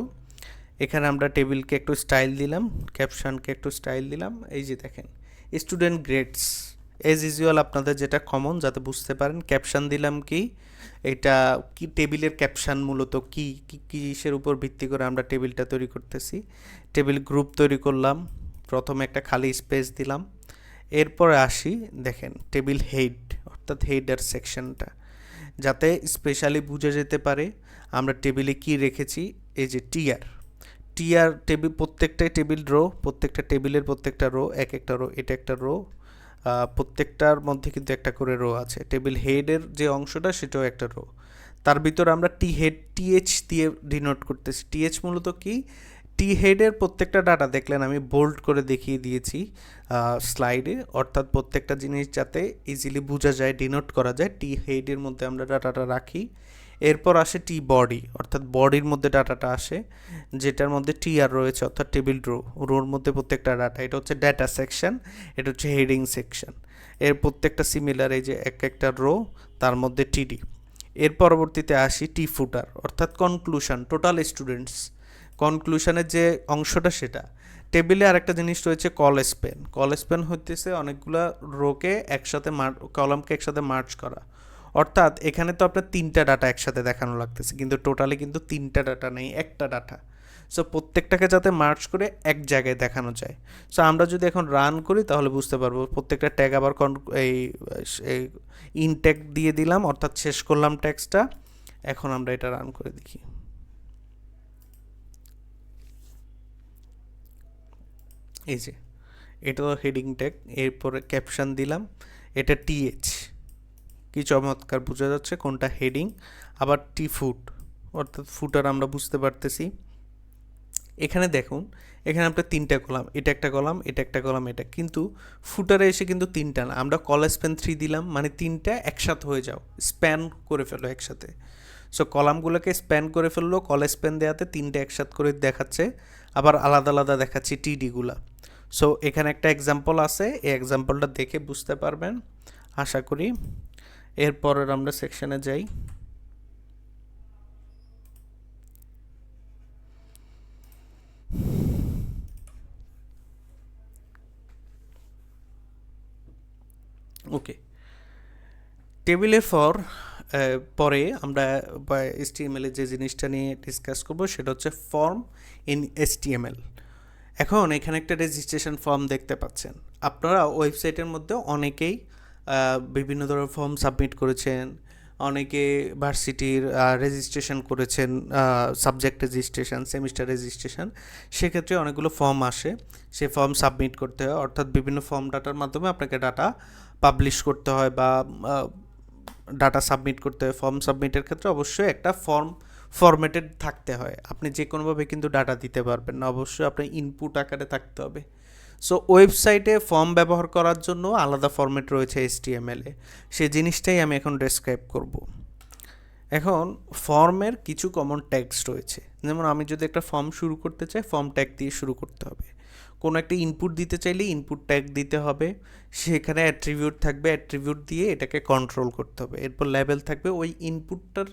এখানে আমরা টেবিলকে একটু স্টাইল দিলাম, ক্যাপশনকে একটু স্টাইল দিলাম। এই যে দেখেন, স্টুডেন্ট গ্রেডস এজ ইউজুয়াল, আপনাদের যেটা কমন যাতে বুঝতে পারেন। ক্যাপশন দিলাম কি, এটা কি টেবিলের ক্যাপশন মূলত কি কিসের উপর ভিত্তি করে আমরা টেবিলটা তৈরি করতেছি। টেবিল গ্রুপ তৈরি করলাম, প্রথমে একটা খালি স্পেস দিলাম। এরপরে আসি, দেখেন টেবিল হেড, অর্থাৎ হেডার সেকশনটা, যাতে স্পেশালি বুঝে যেতে পারে আমরা টেবিলে কি রেখেছি। এই যে টিআর টেবিল, প্রত্যেকটাই টেবিল রো, প্রত্যেকটা টেবিলের প্রত্যেকটা রো এক একটা রো, এটা একটা রো, প্রত্যেকটার মধ্যে কিন্তু একটা করে রো আছে। টেবিল হেডের যে অংশটা সেটাও একটা রো, তার ভিতরে আমরা টিএইচ দিয়ে ডিনোট করতেছি। টিএইচ মূলত কি, টি হেডের প্রত্যেকটা ডাটা দেখলেন আমি বোল্ড করে দেখিয়ে দিয়েছি স্লাইডে, অর্থাৎ প্রত্যেকটা জিনিস যাতে ইজিলি বোঝা যায়, ডিনোট করা যায়, টি হেডের মধ্যে আমরা ডাটাটা রাখি। এরপর আসে টি বডি, অর্থাৎ বডির মধ্যে ডাটাটা আসে, যেটার মধ্যে টিআর রয়েছে, অর্থাৎ টেবিল রোর মধ্যে প্রত্যেকটা ডাটা। এটা হচ্ছে ডাটা সেকশন, এটা হচ্ছে হেডিং সেকশন। এর প্রত্যেকটা সিমিলার, এই যে এক একটা রো, তার মধ্যে টিডি। এর পরবর্তীতে আসি টি ফুটার অর্থাৎ কনক্লুশন, টোটাল স্টুডেন্টস কনক্লুশনের যে অংশটা সেটা। টেবিলে আরেকটা জিনিস রয়েছে কল স্পেন। কল স্পেন হইতেছে অনেকগুলা রোকে একসাথে কলামকে একসাথে মার্চ করা, অর্থাৎ এখানে তো আপনার তিনটা ডাটা একসাথে দেখানো লাগতেছে, কিন্তু টোটালি কিন্তু তিনটা ডাটা নেই, একটা ডাটা। সো প্রত্যেকটাকে যাতে মার্চ করে এক জায়গায় দেখানো যায়। সো আমরা যদি এখন রান করি তাহলে বুঝতে পারবো প্রত্যেকটা ট্যাগ আবার এই ইনট্যাগ দিয়ে দিলাম, অর্থাৎ শেষ করলাম ট্যাক্সটা। এখন আমরা এটা রান করে দেখি। এই যে এটা তো হেডিং ট্যাগ, এরপরে ক্যাপশন দিলাম, এটা টিএইচ, কি চমৎকার বোঝা যাচ্ছে কোনটা হেডিং। আবার টি ফুট অর্থাৎ ফুটার আমরা বুঝতে পারতেছি। এখানে দেখুন, এখানে আপনার তিনটা কলাম, এটা একটা কলাম, এটা একটা কলাম, এটা কিন্তু ফুটারে এসে কিন্তু তিনটা না, আমরা কল স্প্যান 3 দিলাম, মানে তিনটা একসাথে হয়ে যাও, স্প্যান করে ফেলো একসাথে। সো কলামগুলোকে স্প্যান করে ফেললো, কল স্প্যান দেওয়াতে তিনটে একসাথে করে দেখাচ্ছে, আবার আলাদা আলাদা দেখাচ্ছে টিডিগুলা। সো এখানে একটা এক্সাম্পল আছে, এই এক্সাম্পলটা দেখে বুঝতে পারবেন আশা করি। এরপরের আমরা সেকশনে যাই। ওকে, টেবিলের পরে আমরা HTML এর যে জিনিসটা নিয়ে ডিসকাস করব সেটা হচ্ছে ফর্ম ইন HTML। এখন এখানে একটা রেজিস্ট্রেশন ফর্ম দেখতে পাচ্ছেন। আপনারা ওয়েবসাইটের মধ্যে অনেকেই বিভিন্ন ধরনের ফর্ম সাবমিট করেছেন, অনেকে ভার্সিটির রেজিস্ট্রেশন করেছেন, সাবজেক্ট রেজিস্ট্রেশন, সেমিস্টার রেজিস্ট্রেশন। সেক্ষেত্রে অনেকগুলো ফর্ম আসে, সে ফর্ম সাবমিট করতে হয়, অর্থাৎ বিভিন্ন ফর্ম ডাটার মাধ্যমে আপনাকে ডাটা পাবলিশ করতে হয় বা ডাটা সাবমিট করতে হয়। ফর্ম সাবমিটের ক্ষেত্রে অবশ্যই একটা ফরম্যাটেড থাকতে হয়, আপনি যে কোনোভাবে কিন্তু ডাটা দিতে পারবেন না, অবশ্যই আপনার ইনপুট আকারে থাকতে হবে। সো ওয়েবসাইটে ফর্ম ব্যবহার করার জন্য আলাদা ফরম্যাট রয়েছে HTML এ, সেই জিনিসটাই আমি এখন ডেসক্রাইব করব। এখন ফর্মের কিছু কমন ট্যাগস রয়েছে, যেমন আমি যদি একটা ফর্ম শুরু করতে চাই, ফর্ম ট্যাগ দিয়ে শুরু করতে হবে। কোনো একটা ইনপুট দিতে চাইলে ইনপুট ট্যাগ দিতে হবে, সেখানে অ্যাট্রিবিউট থাকবে, অ্যাট্রিবিউট দিয়ে এটাকে কন্ট্রোল করতে হবে। এরপর লেবেল থাকবে, ওই ইনপুটটার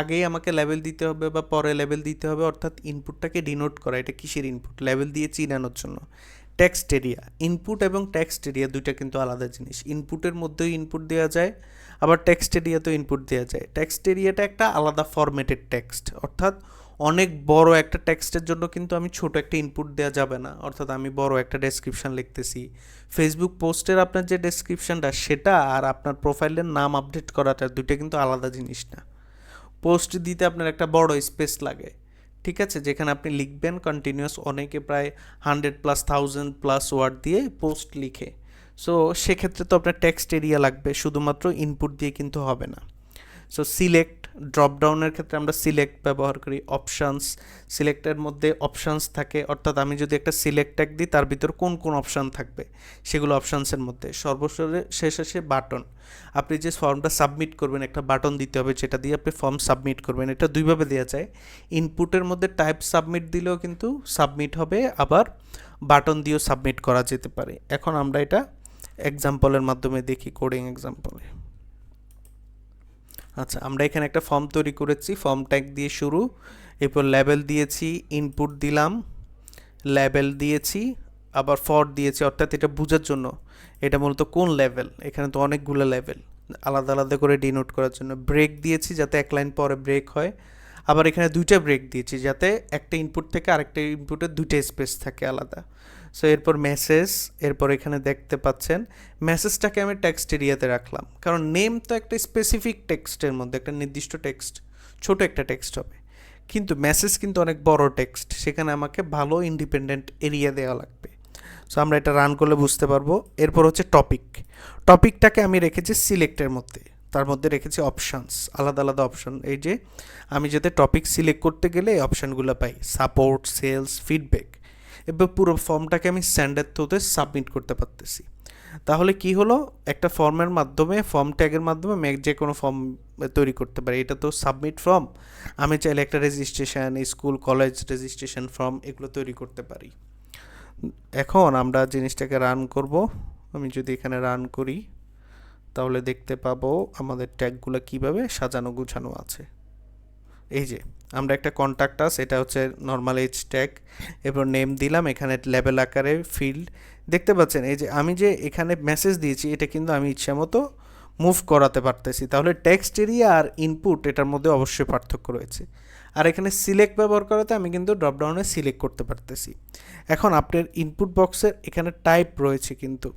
আগেই আমাকে লেবেল দিতে হবে বা পরে লেবেল দিতে হবে, অর্থাৎ ইনপুটটাকে ডিনোট করা, এটা কিসের ইনপুট, লেবেল দিয়ে চিনানোর জন্য। টেক্সট এরিয়া, ইনপুট এবং টেক্সট এরিয়া দুইটা কিন্তু আলাদা জিনিস। ইনপুটের মধ্যেও ইনপুট দেওয়া যায়, আবার টেক্সট এরিয়াতেও ইনপুট দেওয়া যায়। টেক্সট এরিয়াটা একটা আলাদা ফরম্যাটেড টেক্সট, অর্থাৎ অনেক বড় একটা টেক্সটের জন্য কিন্তু আমি ছোট একটা ইনপুট দেওয়া যাবে না, অর্থাৎ আমি বড় একটা ডেসক্রিপশন লিখতেছি, ফেসবুক পোস্টের আপনার যে ডেসক্রিপশনটা সেটা আর আপনার প্রোফাইলের নাম আপডেট করাটা দুইটা কিন্তু আলাদা জিনিস না। পোস্ট দিতে আপনার একটা বড় স্পেস লাগে, ঠিক আছে, যেখানে আপনি লিখবেন কন্টিনিউয়াস, অনেকে প্রায় 100+ 1000+ ওয়ার্ড দিয়ে পোস্ট লিখে। সো সেক্ষেত্রে তো আপনার টেক্সট এরিয়া লাগবে, শুধুমাত্র ইনপুট দিয়ে কিন্তু হবে না। সো সিলেক্ট, ড্রপডাউনের ক্ষেত্রে আমরা সিলেক্ট ব্যবহার করি। অপশানস, সিলেক্টের মধ্যে অপশানস থাকে, অর্থাৎ আমি যদি একটা সিলেক্ট ট্যাগ দিই তার ভিতর কোন কোন অপশান থাকবে সেগুলো অপশানসের মধ্যে। শেষ আসে বাটন, আপনি যে ফর্মটা সাবমিট করবেন একটা বাটন দিতে হবে, যেটা দিয়ে আপনি ফর্ম সাবমিট করবেন। এটা দুইভাবে দেওয়া যায়, ইনপুটের মধ্যে টাইপ সাবমিট দিলেও কিন্তু সাবমিট হবে, আবার বাটন দিয়েও সাবমিট করা যেতে পারে। এখন আমরা এটা এক্সাম্পলের মাধ্যমে দেখি, কোডিং এক্সাম্পলে। আচ্ছা, আমরা এখানে একটা ফর্ম তৈরি করেছি, ফর্ম ট্যাগ দিয়ে শুরু, এরপর লেবেল দিয়েছি, ইনপুট দিলাম, লেবেল দিয়েছি, আবার ফর দিয়েছি, অর্থাৎ এটা বোঝার জন্য এটা মূলত কোন লেভেল, এখানে তো অনেকগুলো লেভেল, আলাদা আলাদা করে ডিনোট করার জন্য। ব্রেক দিয়েছি যাতে এক লাইন পরে ব্রেক হয়, আবার এখানে দুইটা ব্রেক দিয়েছি যাতে একটা ইনপুট থেকে আরেকটা ইনপুটের দুইটা স্পেস থাকে আলাদা। সো এরপর মেসেজ, এরপর এখানে দেখতে পাচ্ছেন মেসেজটাকে আমি টেক্সট এরিয়াতে রাখলাম, কারণ নেম তো একটা স্পেসিফিক টেক্সটের মধ্যে, একটা নির্দিষ্ট টেক্সট, ছোট একটা টেক্সট হবে, কিন্তু মেসেজ কিন্তু অনেক বড় টেক্সট, সেখানে আমাকে ভালো ইন্ডিপেন্ডেন্ট এরিয়া দেওয়া লাগবে। সো আমরা এটা রান করলে বুঝতে পারবো। এরপর হচ্ছে টপিক, টপিকটাকে আমি রেখেছি সিলেক্টের মধ্যে, তার মধ্যে রেখেছি অপশানস, আলাদা আলাদা অপশান। এই যে আমি যাতে টপিক সিলেক্ট করতে গেলে এই অপশানগুলো পাই, সাপোর্ট, সেলস, ফিডব্যাক। এবার পুরো ফর্মটাকে আমি স্যান্ডের থ্রুতে সাবমিট করতে পারতেছি। তাহলে কি হলো, একটা ফর্মের মাধ্যমে, ফর্ম ট্যাগের মাধ্যমে আমি যে কোনো ফর্ম তৈরি করতে পারি। এটা তো সাবমিট ফর্ম, আমি চাইলে একটা registration, school college registration form এগুলো তৈরি করতে পারি। এখন আমরা জিনিসটাকে রান করব, আমি যদি এখানে রান করি তাহলে দেখতে পাবো আমাদের ট্যাগগুলো কিভাবে সাজানো গুছানো আছে। এই যে আমরা একটা কন্ট্যাক্ট আস, এটা হচ্ছে নর্মাল এজ ট্যাগ, এরপর নেম দিলাম, এখানে লেবেল আকারে ফিল্ড দেখতে পাচ্ছেন। এই যে আমি যে এখানে মেসেজ দিয়েছি এটা কিন্তু আমি ইচ্ছা মতো মুভ করাতে পারতেছি। তাহলে টেক্সট এরিয়া আর ইনপুট এটার মধ্যে অবশ্যই পার্থক্য রয়েছে। আর এখানে সিলেক্ট ব্যবহার করাতে আমি কিন্তু ড্রপডাউনে সিলেক্ট করতে পারতেছি। এখন আপনার ইনপুট বক্সের এখানে টাইপ রয়েছে, কিন্তু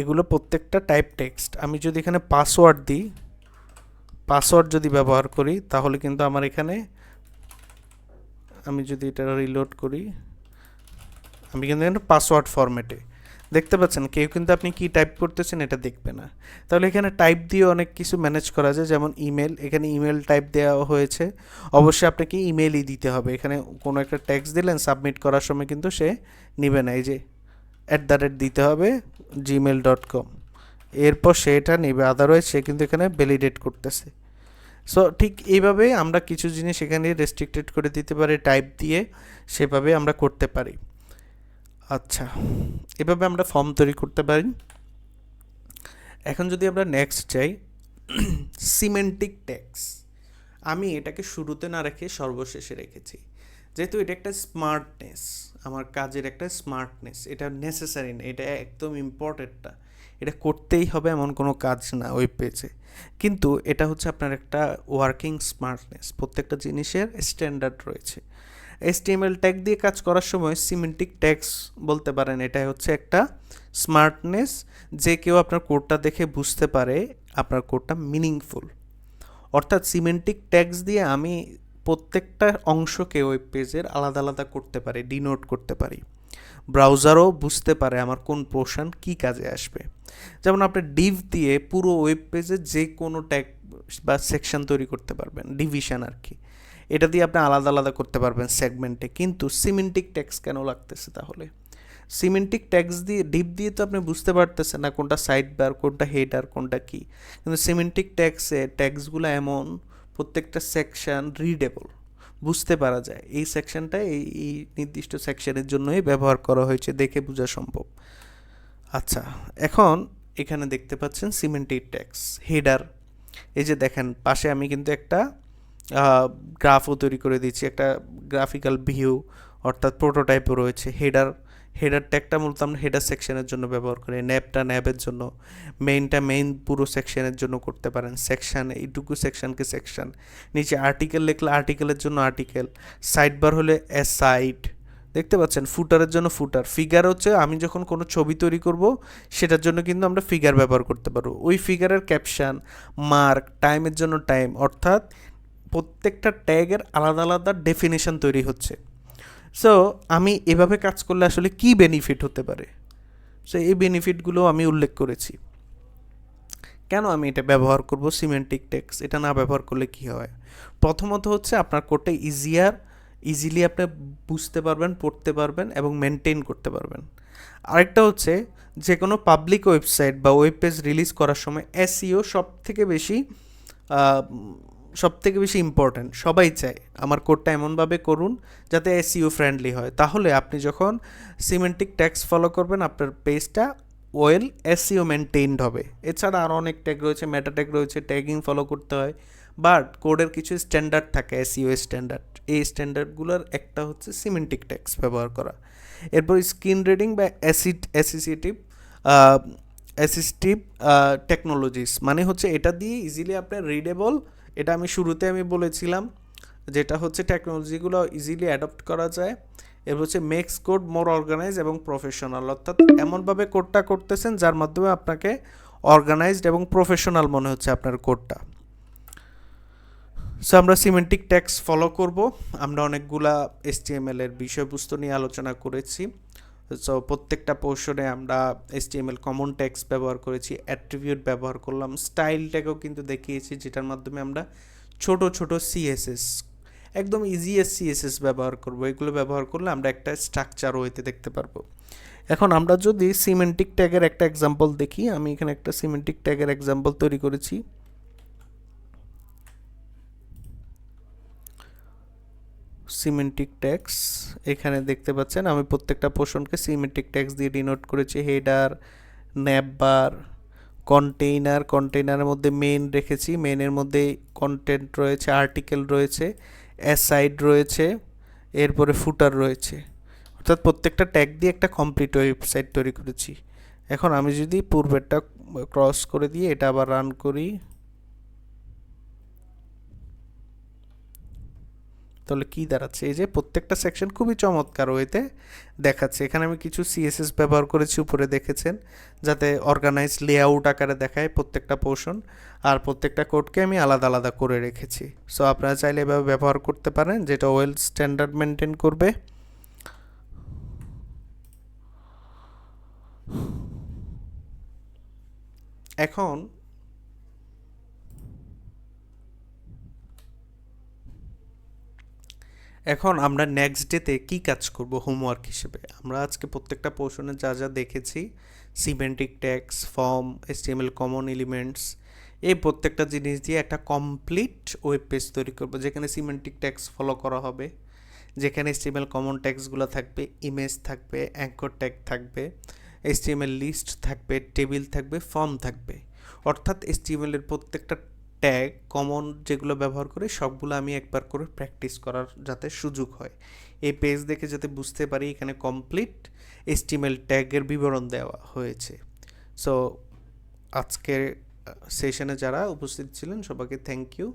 এগুলো প্রত্যেকটা টাইপ টেক্সট। আমি যদি এখানে পাসওয়ার্ড দিই, পাসওয়ার্ড যদি ব্যবহার করি তাহলে কিন্তু আমার এখানে, আমি যদি এটা রিলোড করি, আমি কিন্তু এখানে পাসওয়ার্ড ফরম্যাটে দেখতে পাচ্ছেন। কেউ কিন্তু আপনি কি টাইপ করতেছেন এটা দেখবে না। তাহলে এখানে টাইপ দিয়ে অনেক কিছু ম্যানেজ করা যায়, যেমন ইমেল, এখানে ইমেল টাইপ দেওয়া হয়েছে। অবশ্যই আপনাকে ইমেলই দিতে হবে। এখানে কোনো একটা টেক্সট দিলেন, সাবমিট করার সময় কিন্তু সে নেবে না। এই যে দিতে হবে gmail.com, এরপর সে এটা নেবে, আদারওয়াইজ সে কিন্তু এখানে ভ্যালিডেট করতেছে। সো ঠিক এইভাবে আমরা কিছু জিনিস এখানে রেস্ট্রিক্টেড করে দিতে পারি টাইপ দিয়ে, সেভাবে আমরা করতে পারি। আচ্ছা, এভাবে আমরা ফর্ম তৈরি করতে পারি। এখন যদি আমরা নেক্সট যাই, সিমেন্টিক ট্যাগস, আমি এটাকে শুরুতে না রেখে সর্বশেষে রেখেছি, যেহেতু এটা একটা স্মার্টনেস, আমার কাজের একটা স্মার্টনেস, এটা নেসেসারি না, এটা একদম ইম্পর্টেন্টটা, এটা করতেই হবে এমন কোনো কাজ না ওয়েব পেজে, কিন্তু এটা হচ্ছে আপনার একটা ওয়ার্কিং স্মার্টনেস। প্রত্যেকটা জিনিসের স্ট্যান্ডার্ড রয়েছে। HTML ট্যাগ দিয়ে কাজ করার সময় সিমেন্টিক ট্যাগস বলতে পারেন, এটা হচ্ছে একটা স্মার্টনেস, যে কেউ আপনার কোডটা দেখে বুঝতে পারে আপনার কোডটা মিনিংফুল। অর্থাৎ সিমেন্টিক ট্যাগস দিয়ে আমি প্রত্যেকটা অংশকে ওয়েব পেজের আলাদা আলাদা করতে পারি, ডিনোট করতে পারি। ব্রাউজারও বুঝতে পারে আমার কোন পোর্শন কী কাজে আসবে। যেমন আপনি ডিভ দিয়ে পুরো ওয়েব পেজে যে কোনো ট্যাগ বা সেকশন তৈরি করতে পারবেন, ডিভিশন আর কি, এটা দিয়ে আপনি আলাদা আলাদা করতে পারবেন সেগমেন্টে। কিন্তু সিমেন্টিক ট্যাগস কেন লাগতেছে তাহলে? সিমেন্টিক ট্যাগস দিয়ে, ডিপ দিয়ে তো আপনি বুঝতে পারতেছেন না কোনটা সাইড বার, কোনটা হেডার, কোনটা কি। কিন্তু সিমেন্টিক ট্যাগসে ট্যাগসগুলো এমন, প্রত্যেকটা সেকশন রিডেবল, বুঝতে পারা যায় এই সেকশনটা এই নির্দিষ্ট সেকশনের জন্যই ব্যবহার করা হয়েছে, দেখে বোঝা সম্ভব। আচ্ছা, এখন এখানে দেখতে পাচ্ছেন সিমেন্টিক ট্যাগস হেডার। এই যে দেখেন পাশে আমি কিন্তু একটা গ্রাফও তৈরি করে দিচ্ছি, একটা গ্রাফিক্যাল ভিউ অর্থাৎ প্রোটোটাইপও রয়েছে। হেডার ট্যাগটা মূলত আমরা হেডার সেকশনের জন্য ব্যবহার করি, ন্যাবটা ন্যাবের জন্য, মেইনটা মেইন পুরো সেকশনের জন্য করতে পারেন, সেকশন এইটুকু সেকশনকে সেকশন, নিচে আর্টিকেল লিখলে আর্টিকেলের জন্য আর্টিকেল, সাইড বার হলে সাইড, দেখতে পাচ্ছেন, ফুটারের জন্য ফুটার, ফিগার হচ্ছে আমি যখন কোনো ছবি তৈরি করব সেটার জন্য কিন্তু আমরা ফিগার ব্যবহার করতে পারবো। ওই ফিগারের ক্যাপশন, মার্ক, টাইমের জন্য টাইম, অর্থাৎ প্রত্যেকটা ট্যাগের আলাদা আলাদা ডেফিনেশন তৈরি হচ্ছে। সো আমি এভাবে কাজ করলে আসলে কি বেনিফিট হতে পারে, সো এই বেনিফিটগুলো আমি উল্লেখ করেছি। কেন আমি এটা ব্যবহার করব সিমেন্টিক ট্যাগস, এটা না ব্যবহার করলে কি হয়? প্রথমত হচ্ছে আপনার কোডটা ইজিলি আপনি বুঝতে পারবেন, পড়তে পারবেন এবং মেনটেন করতে পারবেন। আরেকটা হচ্ছে যে কোনো পাবলিক ওয়েবসাইট বা ওয়েব পেজ রিলিজ করার সময় এসইও সব থেকে বেশি ইম্পর্ট্যান্ট। সবাই চায় আমার কোডটা এমনভাবে করুন যাতে এসইও ফ্রেন্ডলি হয়। তাহলে আপনি যখন সিমেন্টিক ট্যাগস ফলো করবেন আপনার পেজটা ওয়েল এসইও মেনটেইনড হবে। এছাড়া আরও অনেক ট্যাগ রয়েছে, মেটা ট্যাগ রয়েছে, ট্যাগিং ফলো করতে হয়, বাট কোডের কিছু স্ট্যান্ডার্ড থাকে, এসইও স্ট্যান্ডার্ড। এই স্ট্যান্ডার্ডগুলোর একটা হচ্ছে সিমেন্টিক ট্যাগস ব্যবহার করা। এরপর স্ক্রিন রিডিং বা অ্যাসিস্টিভ টেকনোলজিস, মানে হচ্ছে এটা দিয়ে ইজিলি আপনার রিডেবল, এটা আমি বলেছিলাম, যেটা হচ্ছে টেকনোলজিগুলো ইজিলি অ্যাডপ্ট করা যায়। এবার হচ্ছে মেক্স কোড মোর অর্গানাইজ এবং প্রফেশনাল, অর্থাৎ এমনভাবে কোডটা করতেছেন যার মাধ্যমে আপনাকে অর্গানাইজড এবং প্রফেশনাল মনে হচ্ছে আপনার কোডটা। সো আমরা সিমেন্টিক ট্যাগস ফলো করব। আমরা অনেকগুলা HTML এর বিষয়বস্তু নিয়ে আলোচনা করেছি। সো প্রত্যেকটা পোর্শনে আমরা HTML কমন ট্যাগস ব্যবহার করেছি, অ্যাট্রিবিউট ব্যবহার করলাম, স্টাইল ট্যাগও কিন্তু দেখিয়েছি, যেটার মাধ্যমে আমরা ছোট ছোট CSS, একদম ইজিএস CSS ব্যবহার করব। এগুলো ব্যবহার করলে আমরা একটা স্ট্রাকচার হইতে দেখতে পারবো। এখন আমরা যদি সিমেন্টিক ট্যাগের একটা এক্সাম্পল দেখি, আমি এখানে একটা সিমেন্টিক ট্যাগের এক্সাম্পল তৈরি করেছি। সিমেন্টিক ট্যাগস এখানে দেখতে পাচ্ছেন, আমি প্রত্যেকটা পোর্শনকে সিমেন্টিক ট্যাগস দিয়ে ডিনোট করেছি। হেডার, ন্যাব বার, কন্টেইনারের মধ্যে মেইন রেখেছি, মেইনের মধ্যে কন্টেন্ট রয়েছে, আর্টিকেল রয়েছে, অ্যাসাইড রয়েছে, এরপরে ফুটার রয়েছে। অর্থাৎ প্রত্যেকটা ট্যাগ দিয়ে একটা কমপ্লিট ওয়েবসাইট তৈরি করেছি। এখন আমি যদি পূর্বেরটা ক্রস করে দিয়ে এটা আবার রান করি, তাহলে কি দাঁড়াচ্ছে, এই যে প্রত্যেকটা সেকশন খুবই চমৎকার ওয়েতে দেখাচ্ছে। এখানে আমি কিছু সিএসএস ব্যবহার করেছি, উপরে দেখেছেন, যাতে অর্গানাইজ লেআউট আকারে দেখায় প্রত্যেকটা পোর্শন, আর প্রত্যেকটা কোডকে আমি আলাদা আলাদা করে রেখেছি। সো আপনারা চাইলে এভাবে ব্যবহার করতে পারেন, যেটা ওয়েল স্ট্যান্ডার্ড মেনটেন করবে। এখন এখন আমরা নেক্সট ডেতে কী কাজ করব হোমওয়ার্ক হিসেবে। আমরা আজকে প্রত্যেকটা পোর্শনে যা যা দেখেছি, semantic tags, form, HTML common elements, এই প্রত্যেকটা জিনিস দিয়ে একটা কমপ্লিট ওয়েব পেজ তৈরি করব, যেখানে সিমেন্টিক ট্যাগস ফলো করা হবে, যেখানে এইচটিএমএল কমন ট্যাগসগুলো থাকবে, ইমেজ থাকবে, অ্যাঙ্কর ট্যাগ থাকবে, এইচটিএমএল লিস্ট থাকবে, টেবিল থাকবে, ফর্ম থাকবে। অর্থাৎ এইচটিএমএল এর প্রত্যেকটা ট্যাগ কমন যেগুলো ব্যবহার করে সবগুলো আমি একবার করে প্র্যাকটিস করার যাতে সুযোগ হয়, এই পেজ দেখে যাতে বুঝতে পারি এখানে কমপ্লিট এইচটিএমএল ট্যাগের বিবরণ দেওয়া হয়েছে। সো আজকের সেশনে যারা উপস্থিত ছিলেন সবাইকে থ্যাংক ইউ।